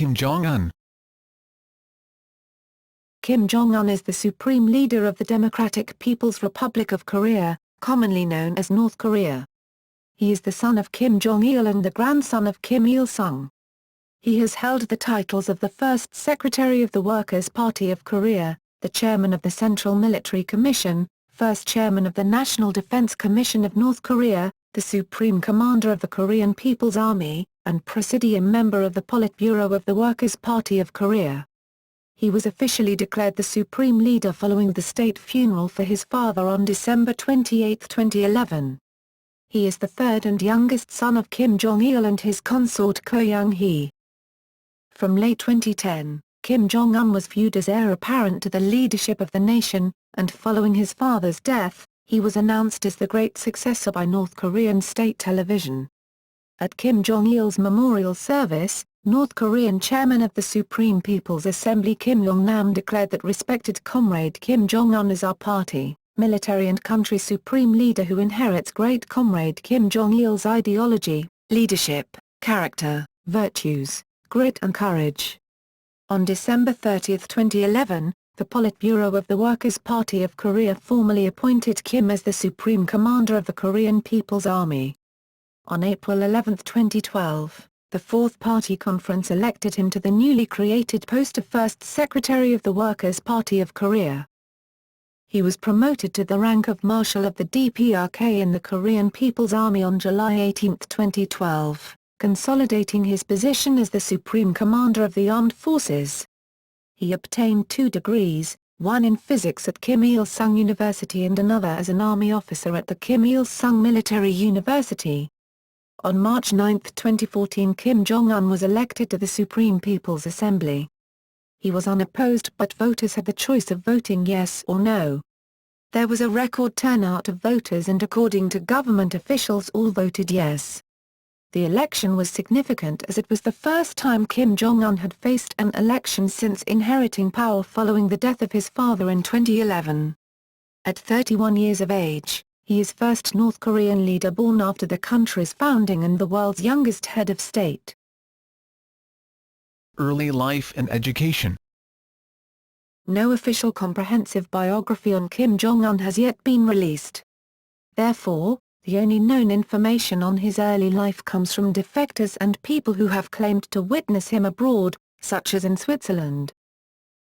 Kim Jong-un? Kim Jong-un is the supreme leader of the Democratic People's Republic of Korea, commonly known as North Korea. He is the son of Kim Jong-il and the grandson of Kim Il-sung. He has held the titles of the First Secretary of the Workers' Party of Korea, the Chairman of the Central Military Commission, First Chairman of the National Defense Commission of North Korea, the Supreme Commander of the Korean People's Army, and Presidium member of the Politburo of the Workers' Party of Korea. He was officially declared the supreme leader following the state funeral for his father on December 28, 2011. He is the third and youngest son of Kim Jong-il and his consort Ko Young-hee. From late 2010, Kim Jong-un was viewed as heir apparent to the leadership of the nation, and following his father's death, he was announced as the great successor by North Korean state television. At Kim Jong-il's memorial service, North Korean chairman of the Supreme People's Assembly Kim Yong-nam declared that respected comrade Kim Jong-un is our party, military and country supreme leader who inherits great comrade Kim Jong-il's ideology, leadership, character, virtues, grit and courage. On December 30, 2011, the Politburo of the Workers' Party of Korea formally appointed Kim as the Supreme Commander of the Korean People's Army. On April 11, 2012, the Fourth Party Conference elected him to the newly created post of First Secretary of the Workers' Party of Korea. He was promoted to the rank of Marshal of the DPRK in the Korean People's Army on July 18, 2012, consolidating his position as the Supreme Commander of the Armed Forces. He obtained 2 degrees, one in physics at Kim Il-sung University and another as an Army officer at the Kim Il-sung Military University. On March 9, 2014, Kim Jong-un was elected to the Supreme People's Assembly. He was unopposed but voters had the choice of voting yes or no. There was a record turnout of voters and according to government officials all voted yes. The election was significant as it was the first time Kim Jong-un had faced an election since inheriting power following the death of his father in 2011. At 31 years of age, he is first North Korean leader born after the country's founding and the world's youngest head of state. Early life and education. No official comprehensive biography on Kim Jong-un has yet been released. Therefore, the only known information on his early life comes from defectors and people who have claimed to witness him abroad, such as in Switzerland.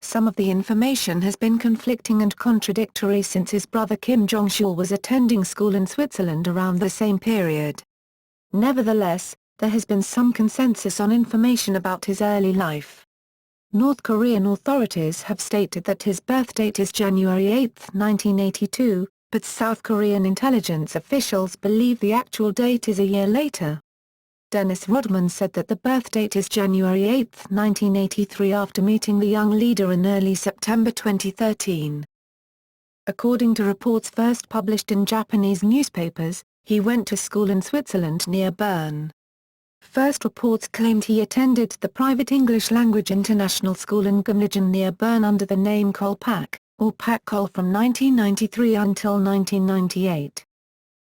Some of the information has been conflicting and contradictory since his brother Kim Jong-il was attending school in Switzerland around the same period. Nevertheless, there has been some consensus on information about his early life. North Korean authorities have stated that his birth date is January 8, 1982, but South Korean intelligence officials believe the actual date is a year later. Dennis Rodman said that the birth date is January 8, 1983 after meeting the young leader in early September 2013. According to reports first published in Japanese newspapers, he went to school in Switzerland near Bern. First reports claimed he attended the private English-language international school in Gymnasium near Bern under the name Kolpak, or Pak-Kol from 1993 until 1998.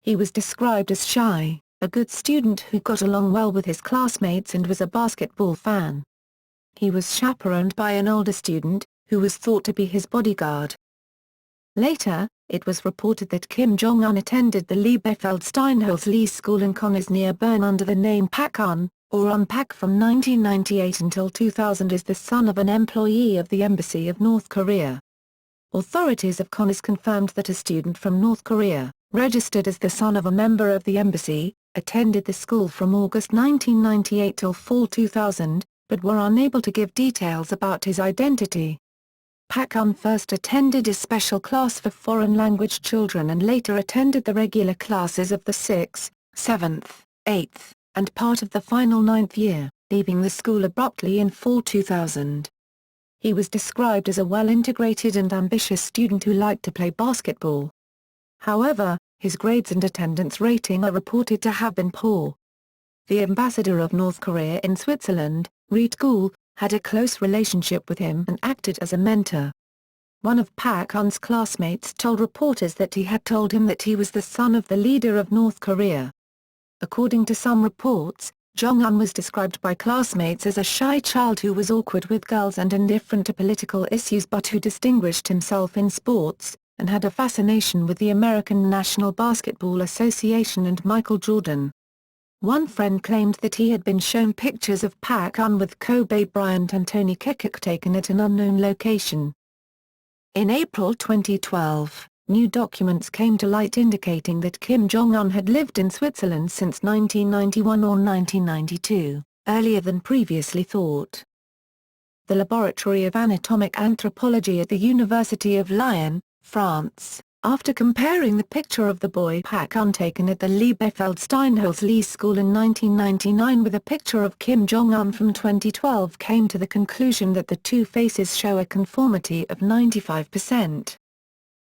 He was described as shy, a good student who got along well with his classmates and was a basketball fan. He was chaperoned by an older student, who was thought to be his bodyguard. Later, it was reported that Kim Jong-un attended the Liebefeld-Steinholz-Lee School in Connors near Bern under the name Pak-un, or Unpak from 1998 until 2000 as the son of an employee of the Embassy of North Korea. Authorities of Connors confirmed that a student from North Korea, registered as the son of a member of the embassy, attended the school from August 1998 till fall 2000, but were unable to give details about his identity. Pak-un first attended a special class for foreign language children and later attended the regular classes of the 6th, 7th, 8th, and part of the final 9th year, leaving the school abruptly in fall 2000. He was described as a well-integrated and ambitious student who liked to play basketball. However, his grades and attendance rating are reported to have been poor. The ambassador of North Korea in Switzerland, Reed Gould, had a close relationship with him and acted as a mentor. One of Pak-un's classmates told reporters that he had told him that he was the son of the leader of North Korea. According to some reports, Jong-un was described by classmates as a shy child who was awkward with girls and indifferent to political issues but who distinguished himself in sports, and had a fascination with the American National Basketball Association and Michael Jordan. One friend claimed that he had been shown pictures of Pak-un with Kobe Bryant and Tony Kukoc taken at an unknown location. In April 2012, new documents came to light indicating that Kim Jong-un had lived in Switzerland since 1991 or 1992, earlier than previously thought. The Laboratory of Anatomic Anthropology at the University of Lyon, France, after comparing the picture of the boy Pak-un taken at the Liebefeld-Steinhals-Lee School in 1999 with a picture of Kim Jong-un from 2012, came to the conclusion that the two faces show a conformity of 95%.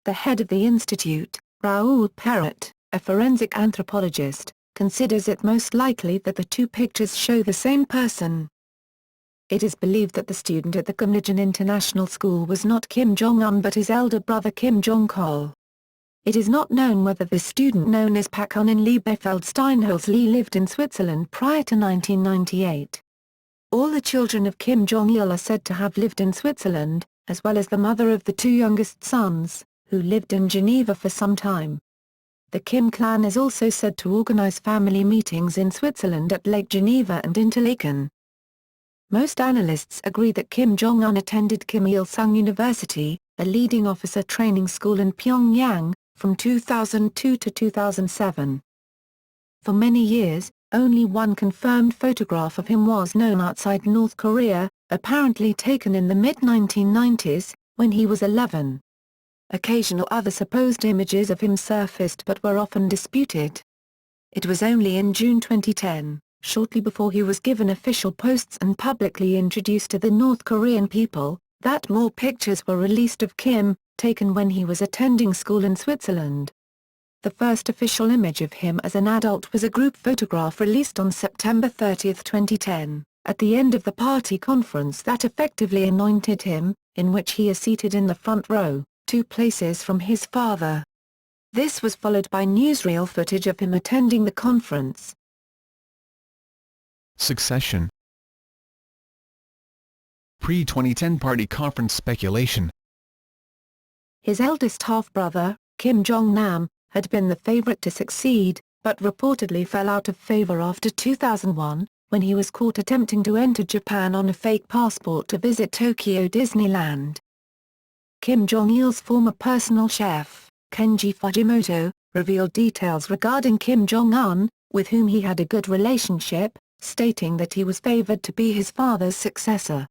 The head of the institute, Raoul Perret, a forensic anthropologist, considers it most likely that the two pictures show the same person. It is believed that the student at the Gymnasium International School was not Kim Jong-un but his elder brother Kim Jong-il. It is not known whether the student known as Pak-un in Liebefeld-Steinhals-Lee lived in Switzerland prior to 1998. All the children of Kim Jong-il are said to have lived in Switzerland, as well as the mother of the two youngest sons, who lived in Geneva for some time. The Kim clan is also said to organize family meetings in Switzerland at Lake Geneva and Interlaken. Most analysts agree that Kim Jong-un attended Kim Il-sung University, a leading officer training school in Pyongyang, from 2002 to 2007. For many years, only one confirmed photograph of him was known outside North Korea, apparently taken in the mid-1990s, when he was 11. Occasional other supposed images of him surfaced but were often disputed. It was only in June 2010, shortly before he was given official posts and publicly introduced to the North Korean people, that more pictures were released of Kim, taken when he was attending school in Switzerland. The first official image of him as an adult was a group photograph released on September 30, 2010, at the end of the party conference that effectively anointed him, in which he is seated in the front row, 2 places from his father. This was followed by newsreel footage of him attending the conference. Succession. Pre-2010 party conference speculation. His eldest half-brother, Kim Jong-nam, had been the favorite to succeed, but reportedly fell out of favor after 2001, when he was caught attempting to enter Japan on a fake passport to visit Tokyo Disneyland. Kim Jong-il's former personal chef, Kenji Fujimoto, revealed details regarding Kim Jong-un, with whom he had a good relationship, stating that he was favored to be his father's successor.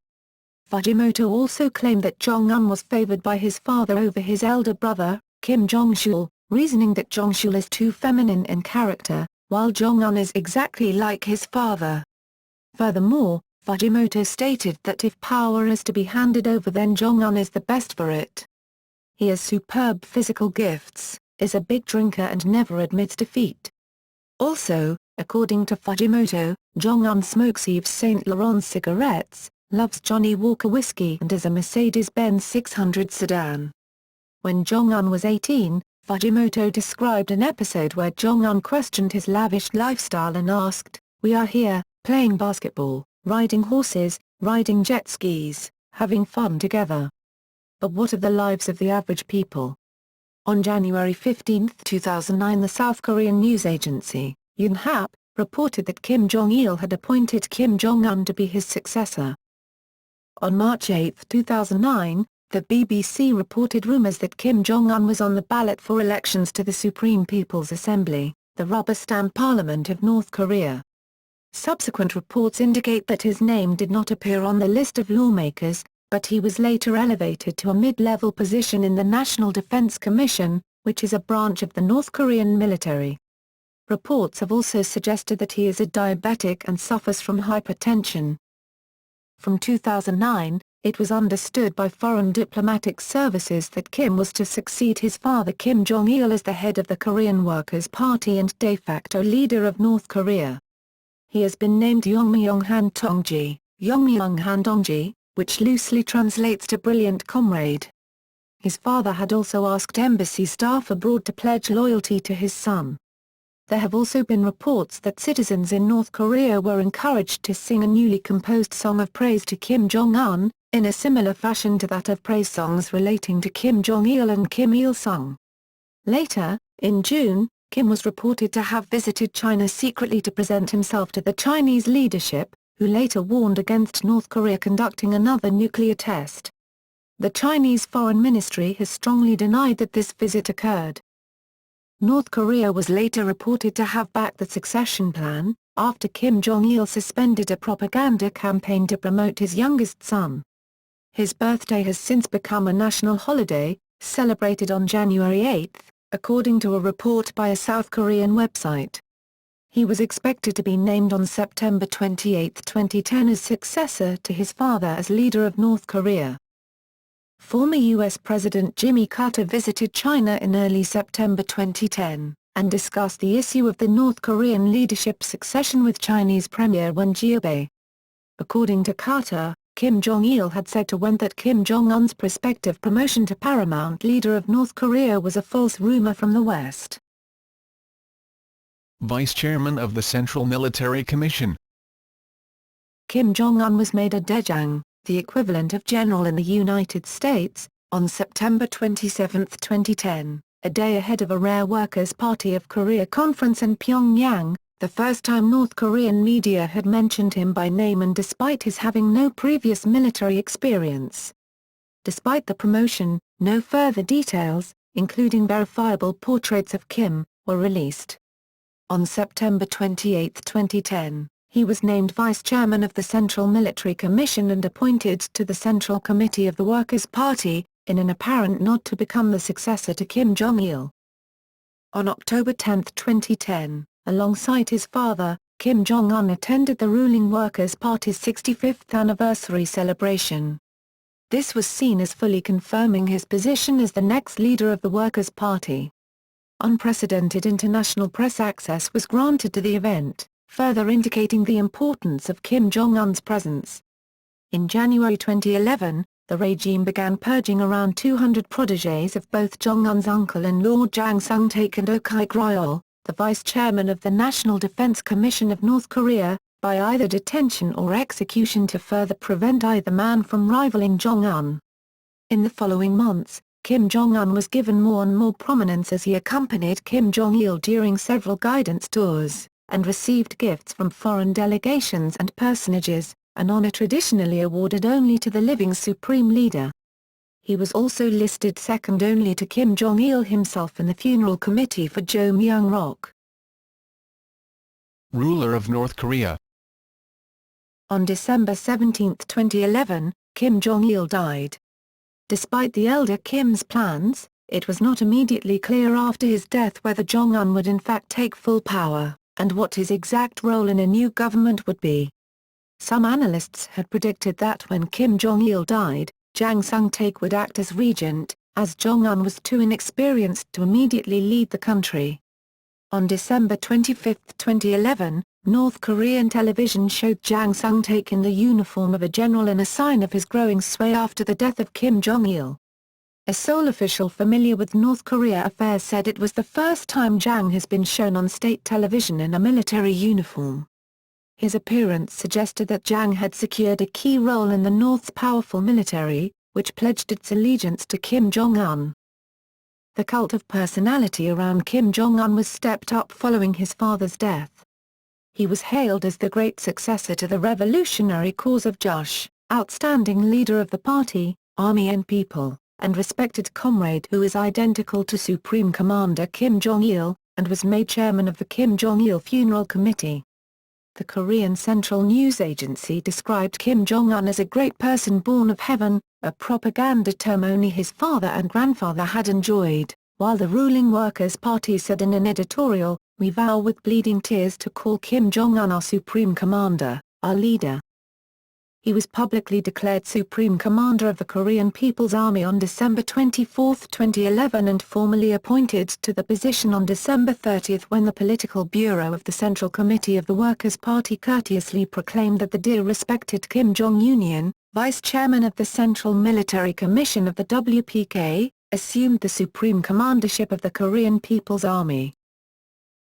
Fujimoto also claimed that Jong-un was favored by his father over his elder brother, Kim Jong-chul, reasoning that Jong-chul is too feminine in character, while Jong-un is exactly like his father. Furthermore, Fujimoto stated that if power is to be handed over then Jong-un is the best for it. He has superb physical gifts, is a big drinker and never admits defeat. Also, according to Fujimoto, Jong-un smokes Yves Saint Laurent cigarettes, loves Johnny Walker whiskey and has a Mercedes-Benz 600 sedan. When Jong-un was 18, Fujimoto described an episode where Jong-un questioned his lavish lifestyle and asked, "We are here, playing basketball, riding horses, riding jet skis, having fun together. But what are the lives of the average people?" On January 15, 2009, the South Korean news agency, Yonhap, reported that Kim Jong-il had appointed Kim Jong-un to be his successor. On March 8, 2009, the BBC reported rumors that Kim Jong-un was on the ballot for elections to the Supreme People's Assembly, the rubber-stamp parliament of North Korea. Subsequent reports indicate that his name did not appear on the list of lawmakers, but he was later elevated to a mid-level position in the National Defense Commission, which is a branch of the North Korean military. Reports have also suggested that he is a diabetic and suffers from hypertension. From 2009, it was understood by foreign diplomatic services that Kim was to succeed his father Kim Jong-il as the head of the Korean Workers' Party and de facto leader of North Korea. He has been named Yongmyong-han Tongji, Yongmyong-han Dongji, which loosely translates to brilliant comrade. His father had also asked embassy staff abroad to pledge loyalty to his son. There have also been reports that citizens in North Korea were encouraged to sing a newly composed song of praise to Kim Jong-un, in a similar fashion to that of praise songs relating to Kim Jong-il and Kim Il-sung. Later, in June, Kim was reported to have visited China secretly to present himself to the Chinese leadership, who later warned against North Korea conducting another nuclear test. The Chinese Foreign Ministry has strongly denied that this visit occurred. North Korea was later reported to have backed the succession plan, after Kim Jong-il suspended a propaganda campaign to promote his youngest son. His birthday has since become a national holiday, celebrated on January 8, according to a report by a South Korean website. He was expected to be named on September 28, 2010 as successor to his father as leader of North Korea. Former U.S. President Jimmy Carter visited China in early September 2010, and discussed the issue of the North Korean leadership succession with Chinese Premier Wen Jiabei. According to Carter, Kim Jong-il had said to Wen that Kim Jong-un's prospective promotion to paramount leader of North Korea was a false rumor from the West. Vice Chairman of the Central Military Commission. Kim Jong-un was made a daejang, the equivalent of general in the United States, on September 27, 2010, a day ahead of a rare Workers' Party of Korea conference in Pyongyang, the first time North Korean media had mentioned him by name and despite his having no previous military experience. Despite the promotion, no further details, including verifiable portraits of Kim, were released. On September 28, 2010, he was named Vice Chairman of the Central Military Commission and appointed to the Central Committee of the Workers' Party, in an apparent nod to become the successor to Kim Jong-il. On October 10, 2010, alongside his father, Kim Jong-un attended the ruling Workers' Party's 65th anniversary celebration. This was seen as fully confirming his position as the next leader of the Workers' Party. Unprecedented international press access was granted to the event, further indicating the importance of Kim Jong-un's presence. In January 2011, the regime began purging around 200 protégés of both Jong-un's uncle-in-law Jang Sung-taek and Oh Kye-ryol, the vice chairman of the National Defense Commission of North Korea, by either detention or execution to further prevent either man from rivaling Jong-un. In the following months, Kim Jong-un was given more and more prominence as he accompanied Kim Jong-il during several guidance tours, and received gifts from foreign delegations and personages, an honor traditionally awarded only to the living supreme leader. He was also listed second only to Kim Jong-il himself in the funeral committee for Jo Myung-rok. Ruler of North Korea. On December 17, 2011, Kim Jong-il died. Despite the elder Kim's plans, it was not immediately clear after his death whether Jong-un would in fact take full power, and what his exact role in a new government would be. Some analysts had predicted that when Kim Jong-il died, Jang Sung-taek would act as regent, as Jong-un was too inexperienced to immediately lead the country. On December 25, 2011, North Korean television showed Jang Sung-taek in the uniform of a general in a sign of his growing sway after the death of Kim Jong-il. A Seoul official familiar with North Korea affairs said it was the first time Jang has been shown on state television in a military uniform. His appearance suggested that Jang had secured a key role in the North's powerful military, which pledged its allegiance to Kim Jong-un. The cult of personality around Kim Jong-un was stepped up following his father's death. He was hailed as the great successor to the revolutionary cause of Juche, outstanding leader of the party, army and people, and respected comrade who is identical to Supreme Commander Kim Jong-il, and was made chairman of the Kim Jong-il Funeral Committee. The Korean Central News Agency described Kim Jong-un as a great person born of heaven, a propaganda term only his father and grandfather had enjoyed, while the ruling Workers' Party said in an editorial, "We vow with bleeding tears to call Kim Jong-un our Supreme Commander, our leader." He was publicly declared Supreme Commander of the Korean People's Army on December 24, 2011 and formally appointed to the position on December 30 when the Political Bureau of the Central Committee of the Workers' Party courteously proclaimed that the dear respected Kim Jong-un, Vice Chairman of the Central Military Commission of the WPK, assumed the supreme commandership of the Korean People's Army.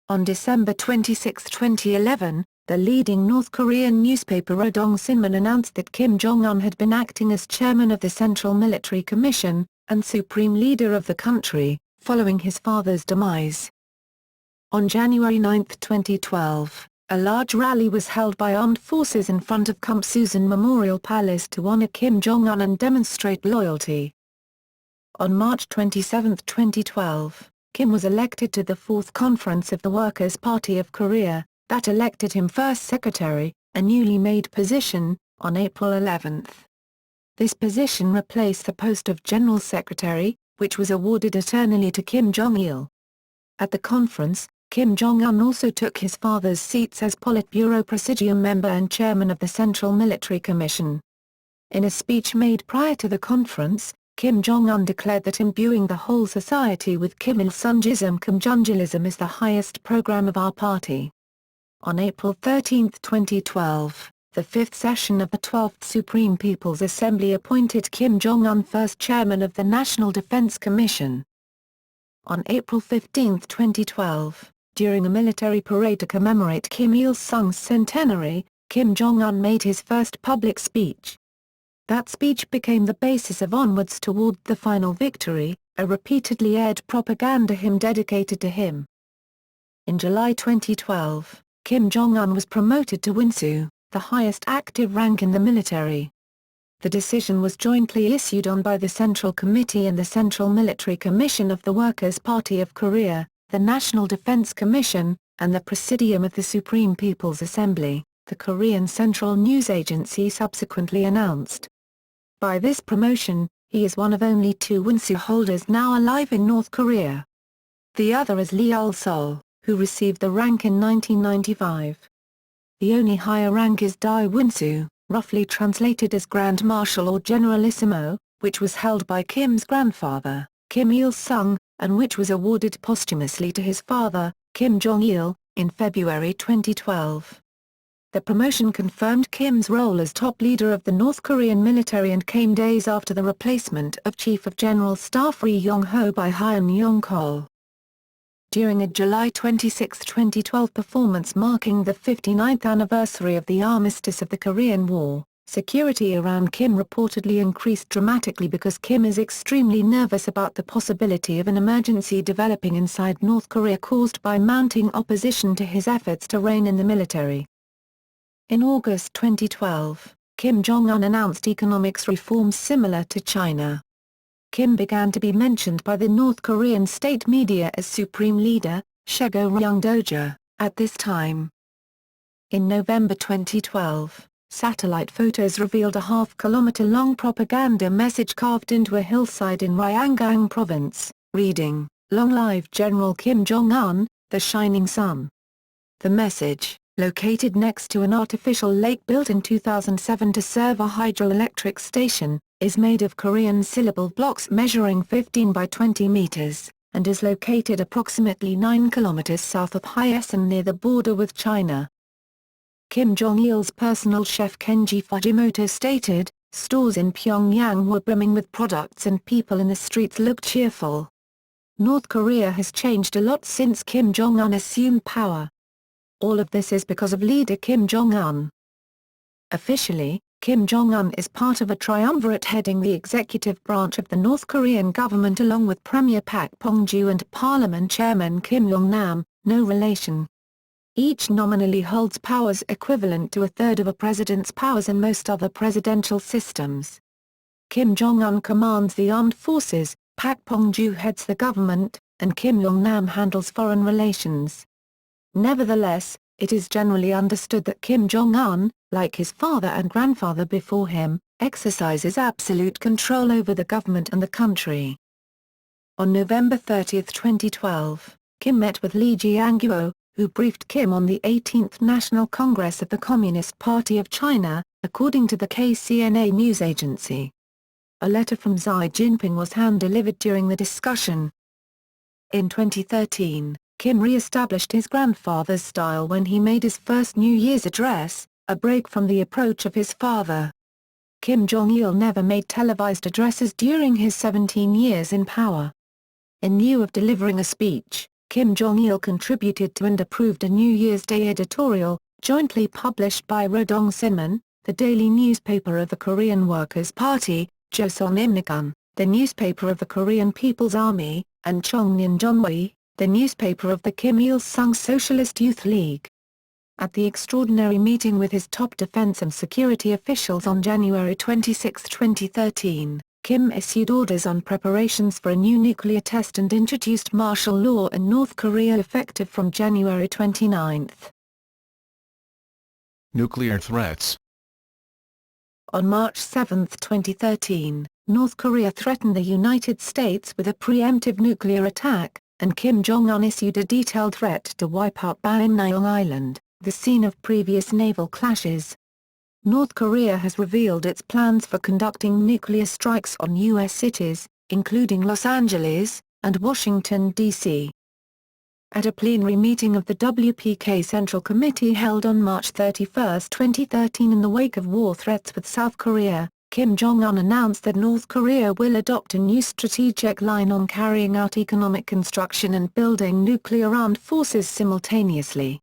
On December 26, 2011, the leading North Korean newspaper Rodong Sinmun announced that Kim Jong-un had been acting as chairman of the Central Military Commission, and supreme leader of the country, following his father's demise. On January 9, 2012, a large rally was held by armed forces in front of Kump Susan Memorial Palace to honor Kim Jong-un and demonstrate loyalty. On March 27, 2012, Kim was elected to the Fourth Conference of the Workers' Party of Korea, that elected him first secretary, a newly made position, on April 11. This position replaced the post of General Secretary, which was awarded eternally to Kim Jong-il. At the conference, Kim Jong-un also took his father's seats as Politburo presidium member and chairman of the Central Military Commission. In a speech made prior to the conference, Kim Jong-un declared that imbuing the whole society with Kim Il-sungism Kim Jong-ilism is the highest program of our party. On April 13, 2012, the fifth session of the 12th Supreme People's Assembly appointed Kim Jong-un first chairman of the National Defense Commission. On April 15, 2012, during a military parade to commemorate Kim Il-sung's centenary, Kim Jong-un made his first public speech. That speech became the basis of Onwards Toward the Final Victory, a repeatedly aired propaganda hymn dedicated to him. In July 2012, Kim Jong-un was promoted to Winsu, the highest active rank in the military. The decision was jointly issued on by the Central Committee and the Central Military Commission of the Workers' Party of Korea, the National Defense Commission, and the Presidium of the Supreme People's Assembly, the Korean Central News Agency subsequently announced. By this promotion, he is one of only two Winsu holders now alive in North Korea. The other is Lee Ul-sol, who received the rank in 1995. The only higher rank is Dai Winsu, roughly translated as Grand Marshal or Generalissimo, which was held by Kim's grandfather, Kim Il-sung, and which was awarded posthumously to his father, Kim Jong-il, in February 2012. The promotion confirmed Kim's role as top leader of the North Korean military and came days after the replacement of Chief of General Staff Ri Yong-ho by Hyun Yong-chol. During a July 26, 2012 performance marking the 59th anniversary of the armistice of the Korean War, security around Kim reportedly increased dramatically because Kim is extremely nervous about the possibility of an emergency developing inside North Korea caused by mounting opposition to his efforts to reign in the military. In August 2012, Kim Jong-un announced economics reforms similar to China. Kim began to be mentioned by the North Korean state media as Supreme Leader, Shego Ryung-doja, at this time. In November 2012, satellite photos revealed a half-kilometer-long propaganda message carved into a hillside in Ryanggang Province, reading, "Long live General Kim Jong-un, the shining sun." The message, located next to an artificial lake built in 2007 to serve a hydroelectric station, is made of Korean syllable blocks measuring 15 by 20 meters, and is located approximately 9 kilometers south of Hyesan near the border with China. Kim Jong-il's personal chef Kenji Fujimoto stated, "Stores in Pyongyang were brimming with products and people in the streets looked cheerful. North Korea has changed a lot since Kim Jong-un assumed power. All of this is because of leader Kim Jong-un." Officially, Kim Jong-un is part of a triumvirate heading the executive branch of the North Korean government along with Premier Pak Pong-ju and Parliament Chairman Kim Yong-nam, no relation. Each nominally holds powers equivalent to a third of a president's powers in most other presidential systems. Kim Jong-un commands the armed forces, Pak Pong-ju heads the government, and Kim Yong-nam handles foreign relations. Nevertheless, it is generally understood that Kim Jong-un, like his father and grandfather before him, exercises absolute control over the government and the country. On November 30, 2012, Kim met with Lee Jianguo, who briefed Kim on the 18th National Congress of the Communist Party of China, according to the KCNA news agency. A letter from Xi Jinping was hand-delivered during the discussion. In 2013, Kim re-established his grandfather's style when he made his first New Year's address, a break from the approach of his father. Kim Jong-il never made televised addresses during his 17 years in power. In lieu of delivering a speech, Kim Jong-il contributed to and approved a New Year's Day editorial, jointly published by Rodong Sinmun, the daily newspaper of the Korean Workers' Party, Joseon Imnigun, the newspaper of the Korean People's Army, and Chongnyeon Jonhwa, the newspaper of the Kim Il-sung Socialist Youth League. At the extraordinary meeting with his top defense and security officials on January 26, 2013, Kim issued orders on preparations for a new nuclear test and introduced martial law in North Korea effective from January 29. Nuclear threats. On March 7, 2013, North Korea threatened the United States with a preemptive nuclear attack, and Kim Jong-un issued a detailed threat to wipe out Banyeong Island, the scene of previous naval clashes. North Korea has revealed its plans for conducting nuclear strikes on U.S. cities, including Los Angeles and Washington, D.C. At a plenary meeting of the WPK Central Committee held on March 31, 2013 in the wake of war threats with South Korea, Kim Jong-un announced that North Korea will adopt a new strategic line on carrying out economic construction and building nuclear armed forces simultaneously.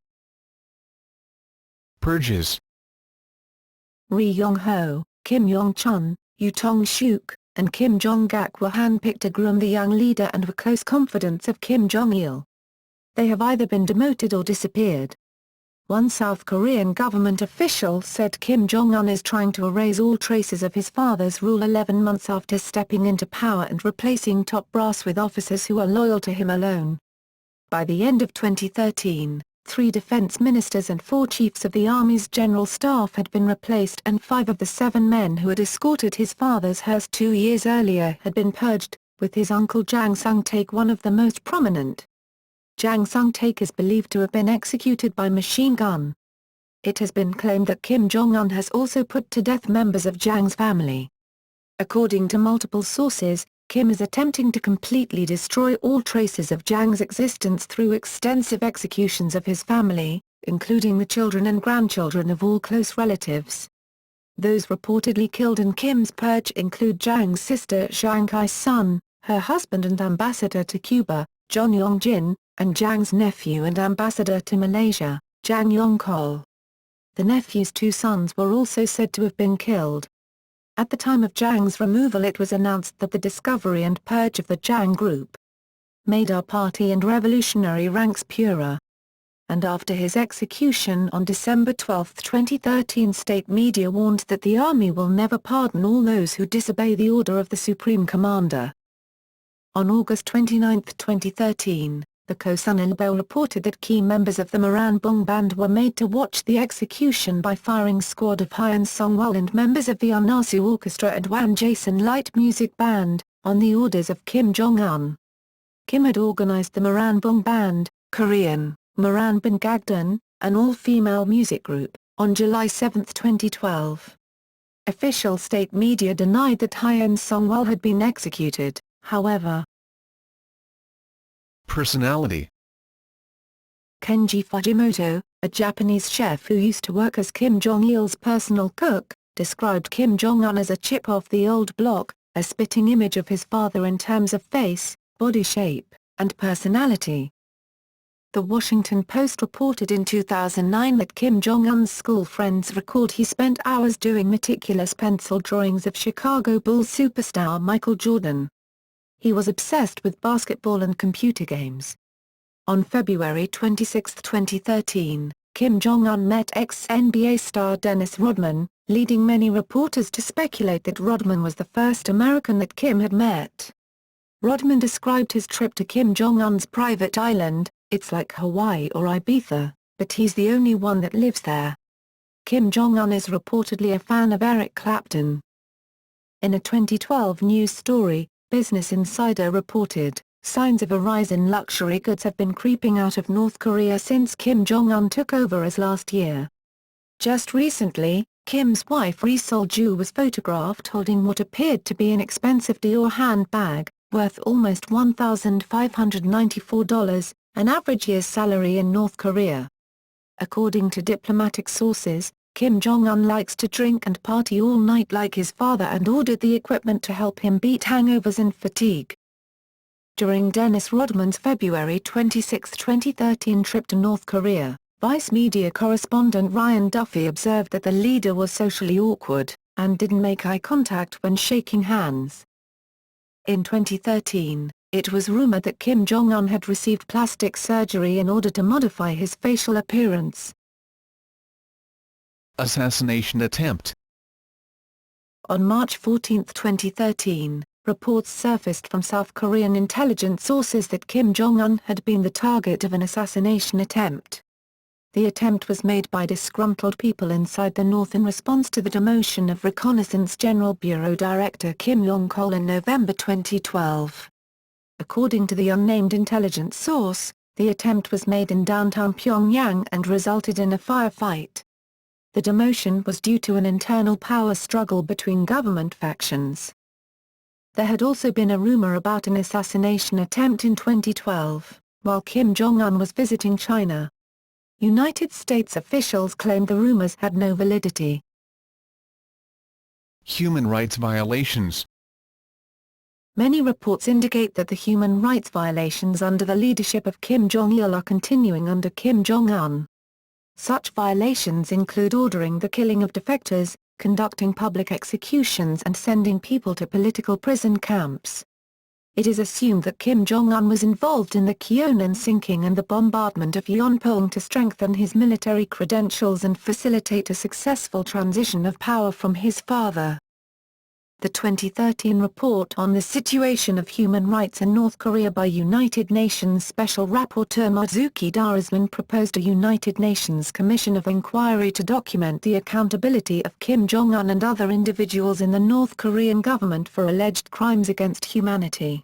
Purges. Ri Yong-ho, Kim Yong-chun, Yu Tong-suk, and Kim Jong-gak were handpicked to groom the young leader and were close confidants of Kim Jong-il. They have either been demoted or disappeared. One South Korean government official said Kim Jong-un is trying to erase all traces of his father's rule 11 months after stepping into power and replacing top brass with officers who are loyal to him alone. By the end of 2013, 3 defense ministers and 4 chiefs of the Army's general staff had been replaced and 5 of the 7 men who had escorted his father's hearse 2 years earlier had been purged, with his uncle Jang Sung-taek one of the most prominent. Jang Sung-taek is believed to have been executed by machine gun. It has been claimed that Kim Jong-un has also put to death members of Jang's family. According to multiple sources, Kim is attempting to completely destroy all traces of Jang's existence through extensive executions of his family, including the children and grandchildren of all close relatives. Those reportedly killed in Kim's purge include Jang's sister Zhang Kai-sun, her husband and ambassador to Cuba, John Yong-jin, and Jang's nephew and ambassador to Malaysia, Jang Yong-kol. The nephew's 2 sons were also said to have been killed. At the time of Jang's removal it was announced that the discovery and purge of the Jang group made our party and revolutionary ranks purer. And after his execution on December 12, 2013, state media warned that the army will never pardon all those who disobey the order of the Supreme Commander. On August 29, 2013, the Kosan Ilbo reported that key members of the Moranbong Band were made to watch the execution by firing squad of Hyun Sung-wol and members of the Arnasu Orchestra and Wan Jason Light Music Band, on the orders of Kim Jong-un. Kim had organized the Moranbong Band, Korean, Moranbong Gagdan, an all-female music group, on July 7, 2012. Official state media denied that Hyun Sung-wol had been executed, however. Personality. Kenji Fujimoto, a Japanese chef who used to work as Kim Jong-il's personal cook, described Kim Jong-un as a chip off the old block, a spitting image of his father in terms of face, body shape, and personality. The Washington Post reported in 2009 that Kim Jong-un's school friends recalled he spent hours doing meticulous pencil drawings of Chicago Bulls superstar Michael Jordan. He was obsessed with basketball and computer games. On February 26, 2013, Kim Jong-un met ex-NBA star Dennis Rodman, leading many reporters to speculate that Rodman was the first American that Kim had met. Rodman described his trip to Kim Jong-un's private island, "It's like Hawaii or Ibiza, but he's the only one that lives there." Kim Jong-un is reportedly a fan of Eric Clapton. In a 2012 news story, Business Insider reported, signs of a rise in luxury goods have been creeping out of North Korea since Kim Jong-un took over as last year. Just recently, Kim's wife Ri Sol-ju was photographed holding what appeared to be an expensive Dior handbag, worth almost $1,594, an average year's salary in North Korea. According to diplomatic sources, Kim Jong-un likes to drink and party all night like his father and ordered the equipment to help him beat hangovers and fatigue. During Dennis Rodman's February 26, 2013 trip to North Korea, Vice media correspondent Ryan Duffy observed that the leader was socially awkward, and didn't make eye contact when shaking hands. In 2013, it was rumored that Kim Jong-un had received plastic surgery in order to modify his facial appearance. Assassination attempt. On March 14, 2013, reports surfaced from South Korean intelligence sources that Kim Jong-un had been the target of an assassination attempt. The attempt was made by disgruntled people inside the North in response to the demotion of Reconnaissance General Bureau Director Kim Jong-il in November 2012. According to the unnamed intelligence source, the attempt was made in downtown Pyongyang and resulted in a firefight. The demotion was due to an internal power struggle between government factions. There had also been a rumor about an assassination attempt in 2012, while Kim Jong-un was visiting China. United States officials claimed the rumors had no validity. Human rights violations. Many reports indicate that the human rights violations under the leadership of Kim Jong-il are continuing under Kim Jong-un. Such violations include ordering the killing of defectors, conducting public executions and sending people to political prison camps. It is assumed that Kim Jong-un was involved in the Kyonan sinking and the bombardment of Yonpyong to strengthen his military credentials and facilitate a successful transition of power from his father. The 2013 report on the situation of human rights in North Korea by United Nations Special Rapporteur Marzuki Darusman proposed a United Nations Commission of Inquiry to document the accountability of Kim Jong-un and other individuals in the North Korean government for alleged crimes against humanity.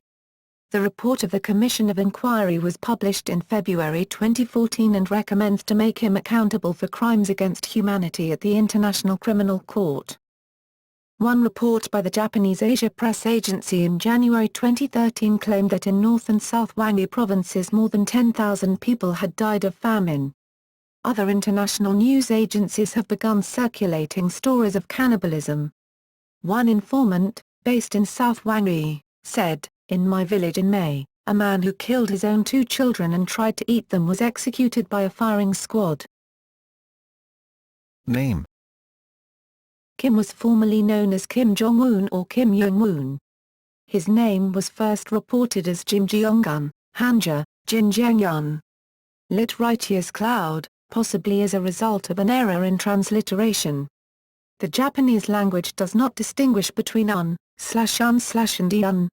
The report of the Commission of Inquiry was published in February 2014 and recommends to make him accountable for crimes against humanity at the International Criminal Court. One report by the Japanese Asia Press Agency in January 2013 claimed that in North and South Gwangju provinces more than 10,000 people had died of famine. Other international news agencies have begun circulating stories of cannibalism. One informant, based in South Gwangju, said, "In my village in May, a man who killed his own 2 children and tried to eat them was executed by a firing squad." Name. Kim was formerly known as Kim Jong-un or Kim Jong-un. His name was first reported as Jim Jong-un, Hanja, Jin Jong-un. Lit Righteous Cloud, possibly as a result of an error in transliteration. The Japanese language does not distinguish between un/un/ and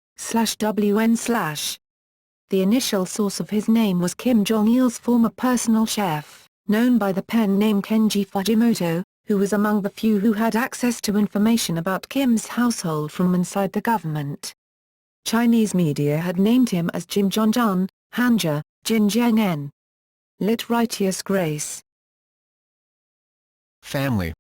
un/wn/. The initial source of his name was Kim Jong-il's former personal chef, known by the pen name Kenji Fujimoto, who was among the few who had access to information about Kim's household from inside the government. Chinese media had named him as Jim Jong-un, Hanja, Jin Jong-en. Lit Righteous Grace. Family.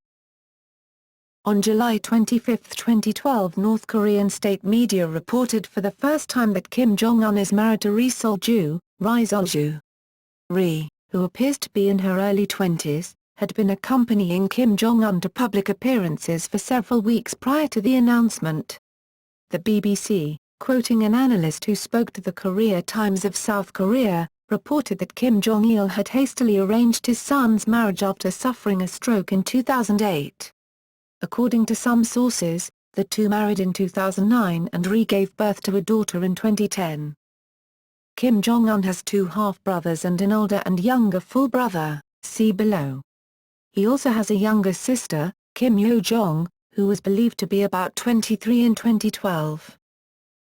On July 25, 2012, North Korean state media reported for the first time that Kim Jong-un is married to Ri Sol-ju, Ri, who appears to be in her early 20s, had been accompanying Kim Jong-un to public appearances for several weeks prior to the announcement. The BBC, quoting an analyst who spoke to the Korea Times of South Korea, reported that Kim Jong-il had hastily arranged his son's marriage after suffering a stroke in 2008. According to some sources, the two married in 2009 and Ri gave birth to a daughter in 2010. Kim Jong-un has 2 half-brothers and an older and younger full brother, see below. He also has a younger sister, Kim Yo-jong, who was believed to be about 23 in 2012.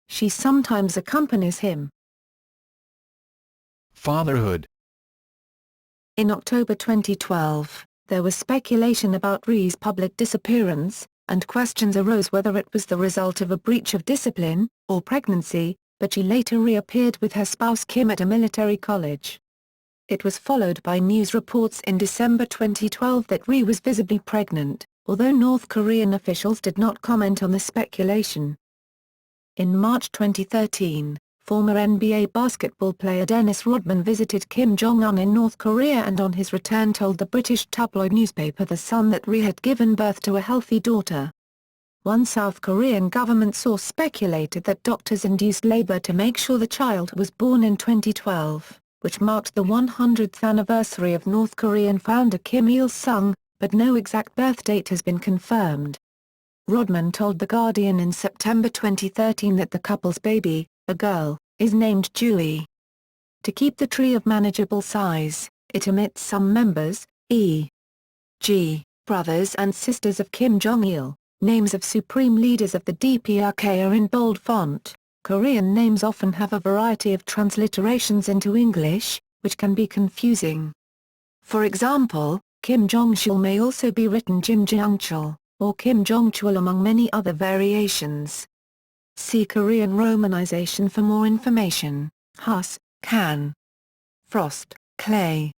She sometimes accompanies him. Fatherhood. In October 2012, there was speculation about Ri's public disappearance, and questions arose whether it was the result of a breach of discipline, or pregnancy, but she later reappeared with her spouse Kim at a military college. It was followed by news reports in December 2012 that Ri was visibly pregnant, although North Korean officials did not comment on the speculation. In March 2013, former NBA basketball player Dennis Rodman visited Kim Jong-un in North Korea and on his return told the British tabloid newspaper The Sun that Ri had given birth to a healthy daughter. One South Korean government source speculated that doctors induced labor to make sure the child was born in 2012, which marked the 100th anniversary of North Korean founder Kim Il-sung, but no exact birth date has been confirmed. Rodman told The Guardian in September 2013 that the couple's baby, a girl, is named Jui. To keep the tree of manageable size, it omits some members, e.g., brothers and sisters of Kim Jong-il. Names of supreme leaders of the DPRK are in bold font. Korean names often have a variety of transliterations into English, which can be confusing. For example, Kim Jong-chul may also be written Jim Jong-chul, or Kim Jong-chul among many other variations. See Korean romanization for more information. Huss, Can. Frost, Clay.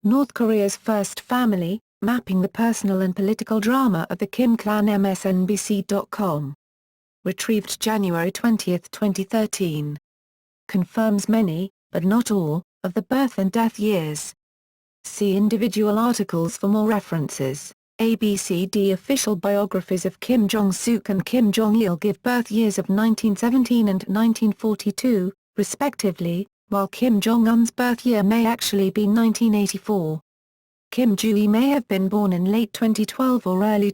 North Korea's First Family, Mapping the Personal and Political Drama of the Kim Clan MSNBC.com. Retrieved January 20, 2013. Confirms many, but not all, of the birth and death years. See individual articles for more references. ABCD official biographies of Kim Jong-suk and Kim Jong-il give birth years of 1917 and 1942, respectively, while Kim Jong-un's birth year may actually be 1984. Kim Jui may have been born in late 2012 or early